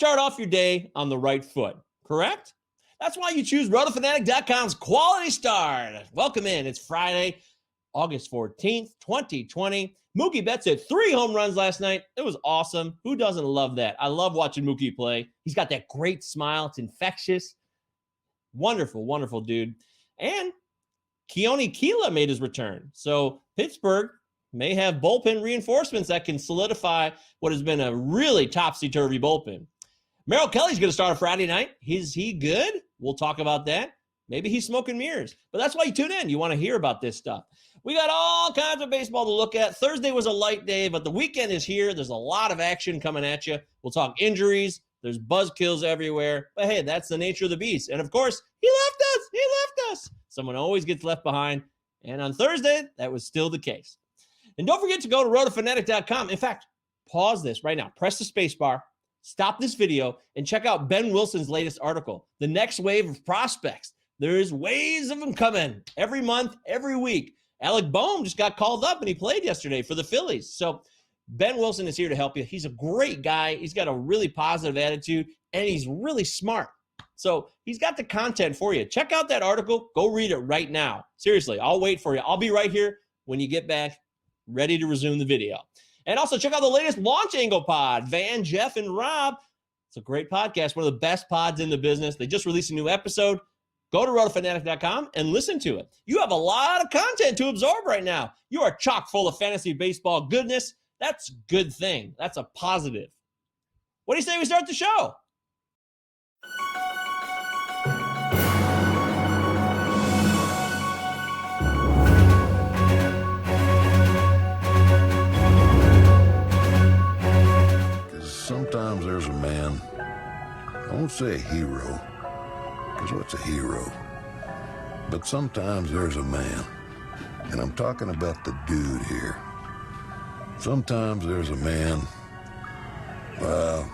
start off your day on the right foot, correct? That's why you choose Rotofanatic.com's Quality Start. Welcome in. It's Friday, August 14th, 2020. Mookie Betts hit 3 home runs last night. It was awesome. Who doesn't love that? I love watching Mookie play. He's got that great smile. It's infectious. Wonderful, wonderful dude. And Keone Keela made his return. So Pittsburgh may have bullpen reinforcements that can solidify what has been a really topsy-turvy bullpen. Merrill Kelly's going to start on Friday night. Is he good? We'll talk about that. Maybe he's smoking mirrors. But that's why you tune in. You want to hear about this stuff. We got all kinds of baseball to look at. Thursday was a light day, but the weekend is here. There's a lot of action coming at you. We'll talk injuries. There's buzzkills everywhere. But hey, that's the nature of the beast. And of course, he left us. He left us. Someone always gets left behind. And on Thursday, that was still the case. And don't forget to go to Rotofanatic.com. In fact, pause this right now. Press the space bar. Stop this video and check out Ben Wilson's latest article, The Next Wave of Prospects. There's waves of them coming every month, every week. Alec Boehm just got called up and he played yesterday for the Phillies. So Ben Wilson is here to help you. He's a great guy. He's got a really positive attitude and he's really smart. So he's got the content for you. Check out that article. Go read it right now. Seriously, I'll wait for you. I'll be right here when you get back, ready to resume the video. And also check out the latest Launch Angle pod, Van, Jeff, and Rob. It's a great podcast, one of the best pods in the business. They just released a new episode. Go to Rotofanatic.com and listen to it. You have a lot of content to absorb right now. You are chock full of fantasy baseball goodness. That's a good thing. That's a positive. What do you say we start the show? Sometimes there's a man, I won't say a hero, because what's a hero? But sometimes there's a man, and I'm talking about the dude here. Sometimes there's a man, well,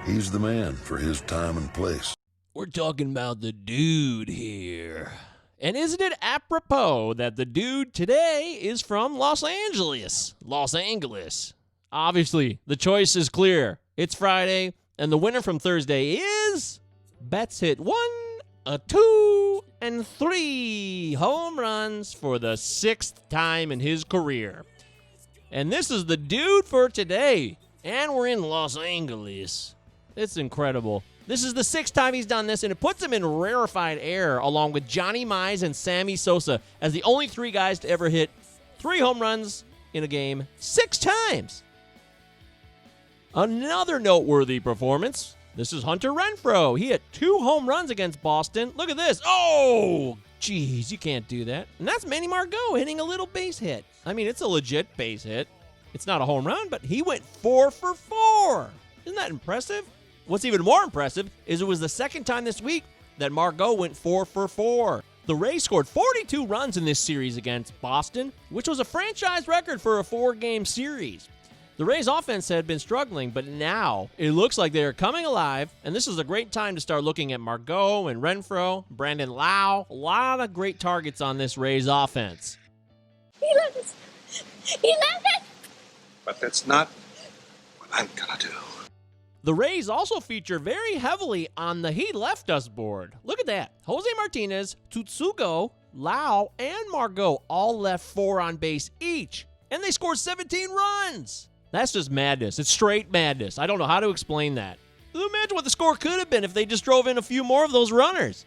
he's the man for his time and place. We're talking about the dude here. And isn't it apropos that the dude today is from Los Angeles? Los Angeles. Obviously, the choice is clear. It's Friday, and the winner from Thursday is Betts hit 1, 2, and 3 home runs for the 6th time in his career. And this is the dude for today, and we're in Los Angeles. It's incredible. This is the 6th time he's done this, and it puts him in rarefied air along with Johnny Mize and Sammy Sosa as the only 3 guys to ever hit 3 home runs in a game 6 times. Another noteworthy performance. This is Hunter Renfroe. He hit 2 home runs against Boston. Look at this. Oh, geez, you can't do that. And that's Manny Margot hitting a little base hit. I mean, it's a legit base hit. It's not a home run, but he went 4 for 4. Isn't that impressive? What's even more impressive is it was the 2nd time this week that Margot went 4 for 4. The Rays scored 42 runs in this series against Boston, which was a franchise record for a 4-game series. The Rays' offense had been struggling, but now it looks like they are coming alive, and this is a great time to start looking at Margot and Renfroe, Brandon Lau. A lot of great targets on this Rays offense. He left us. He left us. But that's not what I'm gonna do. The Rays also feature very heavily on the He Left Us board. Look at that. Jose Martinez, Tsutsugo, Lau, and Margot all left 4 on base each, and they scored 17 runs. That's just madness. It's straight madness. I don't know how to explain that. Imagine what the score could have been if they just drove in a few more of those runners.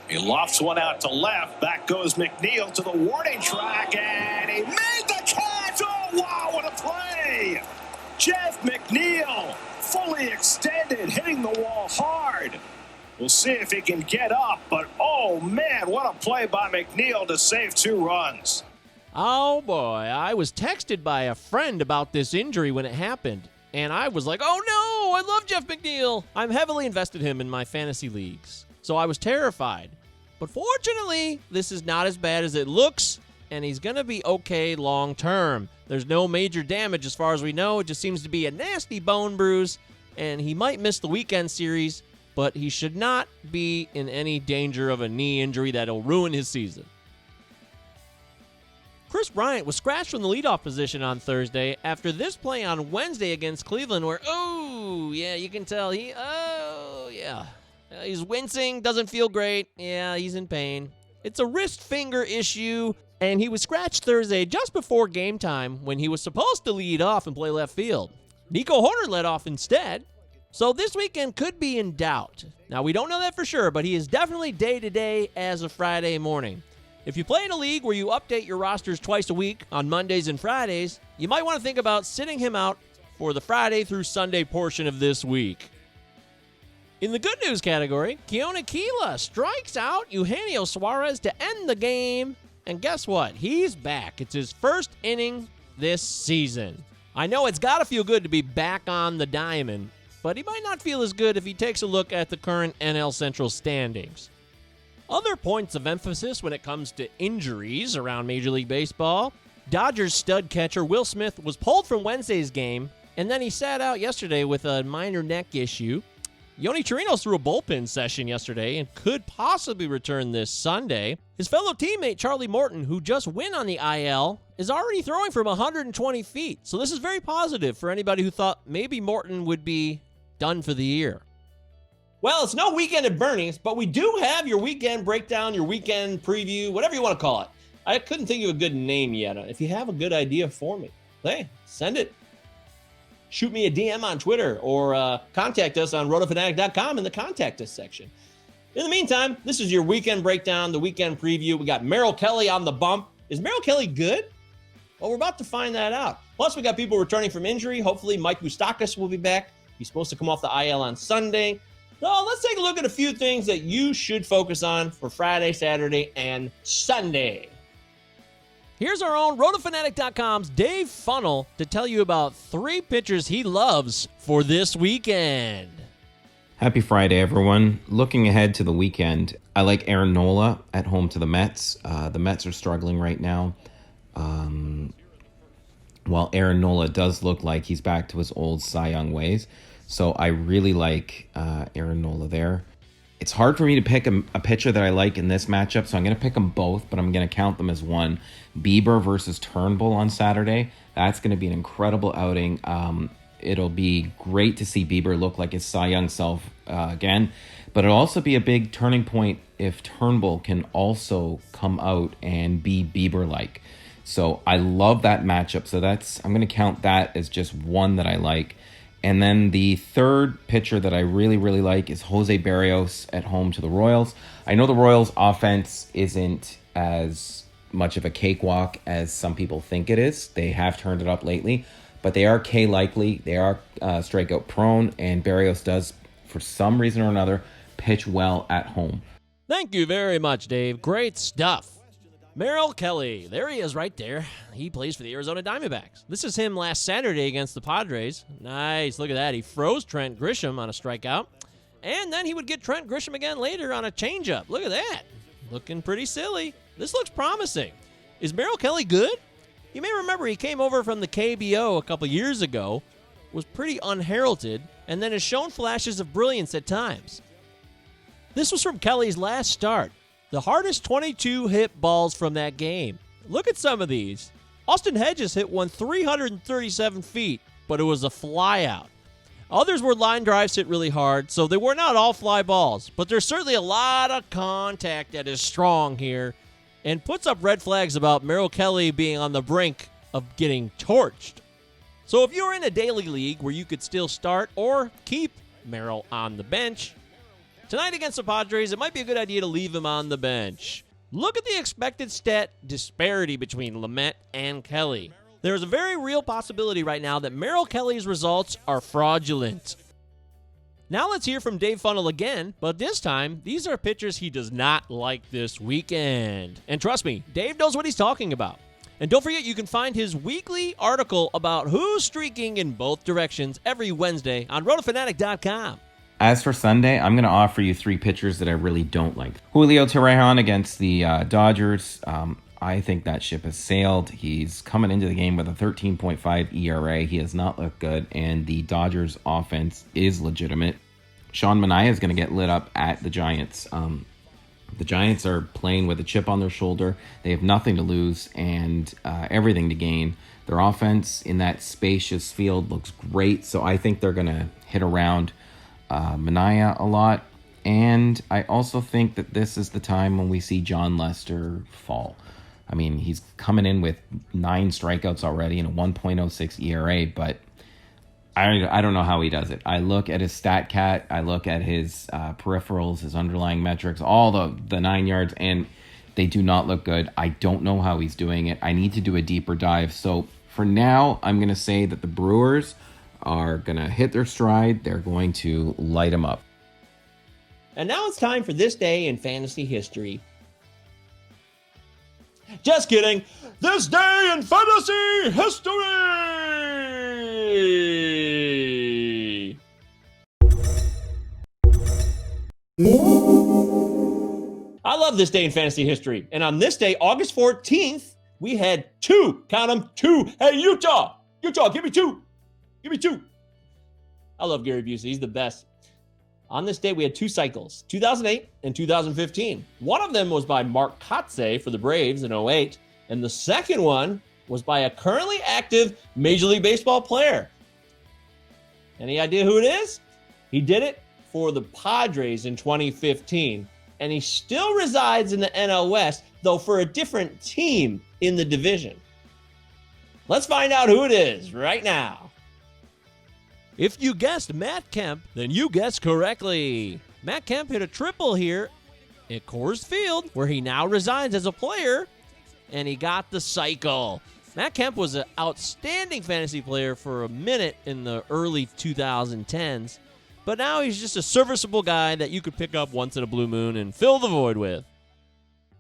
He lofts one out to left. Back goes McNeil to the warning track, and he made the catch. Oh, wow, what a play. Jeff McNeil, fully extended, hitting the wall hard. We'll see if he can get up, but oh man, what a play by McNeil to save 2 runs. Oh boy, I was texted by a friend about this injury when it happened, and I was like, oh no, I love Jeff McNeil. I'm heavily invested him in my fantasy leagues, so I was terrified. But fortunately, this is not as bad as it looks, and he's going to be okay long term. There's no major damage as far as we know. It just seems to be a nasty bone bruise, and he might miss the weekend series. but he should not be in any danger of a knee injury that'll ruin his season. Chris Bryant was scratched from the leadoff position on Thursday after this play on Wednesday against Cleveland where, you can tell he's wincing, doesn't feel great. Yeah, he's in pain. It's a wrist finger issue, and he was scratched Thursday just before game time when he was supposed to lead off and play left field. Nico Horner led off instead, so this weekend could be in doubt. Now, we don't know that for sure, but he is definitely day-to-day as of Friday morning. If you play in a league where you update your rosters twice a week on Mondays and Fridays, you might want to think about sitting him out for the Friday through Sunday portion of this week. In the good news category, Keone Kela strikes out Eugenio Suarez to end the game. And guess what? He's back. It's his first inning this season. I know it's got to feel good to be back on the diamond, but he might not feel as good if he takes a look at the current NL Central standings. Other points of emphasis when it comes to injuries around Major League Baseball. Dodgers stud catcher Will Smith was pulled from Wednesday's game, and then he sat out yesterday with a minor neck issue. Yoni Chirinos threw a bullpen session yesterday and could possibly return this Sunday. His fellow teammate Charlie Morton, who just went on the IL, is already throwing from 120 feet. So this is very positive for anybody who thought maybe Morton would be done for the year. Well, it's no weekend at Bernie's, but we do have your weekend breakdown, your weekend preview, whatever you want to call it. I couldn't think of a good name yet. If you have a good idea for me, hey, send it. Shoot me a DM on Twitter or contact us on rotofanatic.com in the contact us section. In the meantime, this is your weekend breakdown, the weekend preview. We got Merrill Kelly on the bump. Is Merrill Kelly good? Well, we're about to find that out. Plus, we got people returning from injury. Hopefully, Mike Moustakas will be back. He's supposed to come off the IL on Sunday. So let's take a look at a few things that you should focus on for Friday, Saturday, and Sunday. Here's our own Rotofanatic.com's Dave Funnel to tell you about 3 pitchers he loves for this weekend. Happy Friday, everyone. Looking ahead to the weekend, I like Aaron Nola at home to the Mets. The Mets are struggling right now. While Aaron Nola does look like he's back to his old Cy Young ways. So I really like Aaron Nola there. It's hard for me to pick a pitcher that I like in this matchup, so I'm going to pick them both, but I'm going to count them as one. Bieber versus Turnbull on Saturday. That's going to be an incredible outing. It'll be great to see Bieber look like his Cy Young self again, but it'll also be a big turning point if Turnbull can also come out and be Bieber-like. So I love that matchup. So I'm going to count that as just one that I like. And then the third pitcher that I really, really like is Jose Barrios at home to the Royals. I know the Royals' offense isn't as much of a cakewalk as some people think it is. They have turned it up lately, but they are K-likely. They are strikeout prone, and Barrios does, for some reason or another, pitch well at home. Thank you very much, Dave. Great stuff. Merrill Kelly, there he is right there. He plays for the Arizona Diamondbacks. This is him last Saturday against the Padres. Nice, look at that. He froze Trent Grisham on a strikeout. And then he would get Trent Grisham again later on a changeup. Look at that. Looking pretty silly. This looks promising. Is Merrill Kelly good? You may remember he came over from the KBO a couple years ago, was pretty unheralded, and then has shown flashes of brilliance at times. This was from Kelly's last start. The hardest 22 hit balls from that game. Look at some of these. Austin Hedges hit one 337 feet, but it was a fly out. Others were line drives hit really hard, so they were not all fly balls, but there's certainly a lot of contact that is strong here and puts up red flags about Merrill Kelly being on the brink of getting torched. So if you're in a daily league where you could still start or keep Merrill on the bench, tonight against the Padres, it might be a good idea to leave him on the bench. Look at the expected stat disparity between Lamet and Kelly. There is a very real possibility right now that Merrill Kelly's results are fraudulent. Now let's hear from Dave Funnel again, but this time, these are pitchers he does not like this weekend. And trust me, Dave knows what he's talking about. And don't forget, you can find his weekly article about who's streaking in both directions every Wednesday on Rotofanatic.com. As for Sunday, I'm going to offer you 3 pitchers that I really don't like. Julio Torrejon against the Dodgers. I think that ship has sailed. He's coming into the game with a 13.5 ERA. He has not looked good, and the Dodgers offense is legitimate. Sean Manaea is going to get lit up at the Giants. The Giants are playing with a chip on their shoulder. They have nothing to lose and everything to gain. Their offense in that spacious field looks great, so I think they're going to hit around Manaea a lot. And I also think that this is the time when we see John Lester fall. I mean, he's coming in with 9 strikeouts already and a 1.06 ERA, but I don't know how he does it. I look at his stat cat, I look at his peripherals, his underlying metrics, all the 9 yards, and they do not look good. I don't know how he's doing it. I need to do a deeper dive. So for now, I'm going to say that the Brewers are going to hit their stride. They're going to light him up. And now it's time for This Day in Fantasy History. Just kidding. This Day in Fantasy History! I love this day in fantasy history. And on this day, August 14th, we had 2. Count them, 2. Hey, Utah, give me 2. Give me 2. I love Gary Busey. He's the best. On this day, we had 2 cycles, 2008 and 2015. One of them was by Mark Kotsay for the Braves in 2008. And the second one was by a currently active Major League Baseball player. Any idea who it is? He did it for the Padres in 2015. And he still resides in the NL West, though for a different team in the division. Let's find out who it is right now. If you guessed Matt Kemp, then you guessed correctly. Matt Kemp hit a triple here at Coors Field, where he now resides as a player, and he got the cycle. Matt Kemp was an outstanding fantasy player for a minute in the early 2010s. But now he's just a serviceable guy that you could pick up once in a blue moon and fill the void with.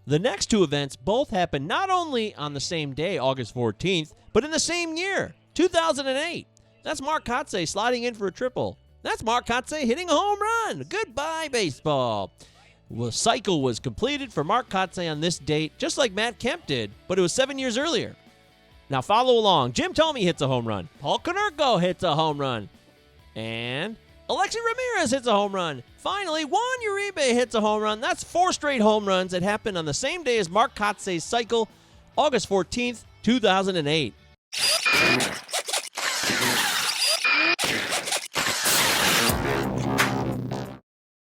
The next 2 events both happened not only on the same day, August 14th, but in the same year, 2008. That's Mark Kotsay sliding in for a triple. That's Mark Kotsay hitting a home run. Goodbye, baseball. Well, the cycle was completed for Mark Kotsay on this date, just like Matt Kemp did, but it was 7 years earlier. Now follow along. Jim Thome hits a home run. Paul Konerko hits a home run. And Alexi Ramirez hits a home run. Finally, Juan Uribe hits a home run. That's 4 straight home runs that happened on the same day as Mark Kotsay's cycle, August 14th, 2008.